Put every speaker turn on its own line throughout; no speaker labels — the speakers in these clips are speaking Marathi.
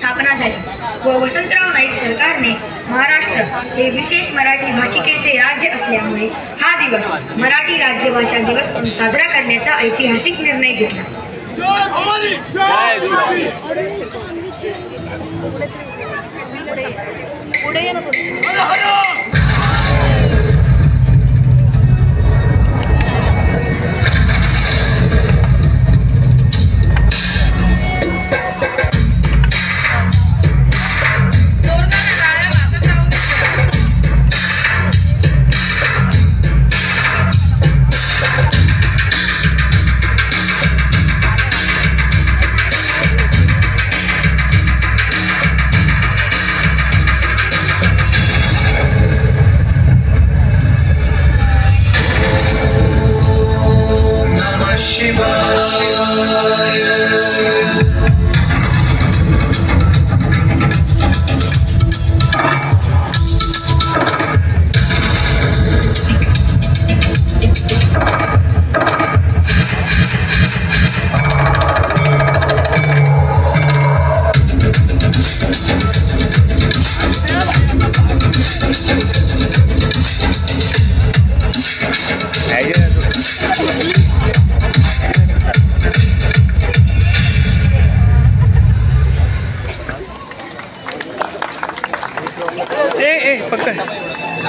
स्थापना झाली व वसंतराव नाईक सरकारने महाराष्ट्र हे विशेष मराठी भाषिकेचे राज्य असल्यामुळे हा दिवस मराठी राज्यभाषा दिवस म्हणून साजरा करण्याचा ऐतिहासिक निर्णय घेतला.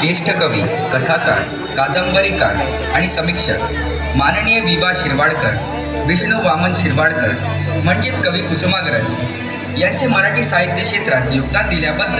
ज्येष्ठ कवी, कथाकार, कादंबरीकार आणि समीक्षक माननीय विवा शिरवाडकर, विष्णू वामन शिरवाडकर म्हणजेच कवी कुसुमाग्रज यांचे मराठी साहित्य क्षेत्रात योगदान दिल्याबद्दल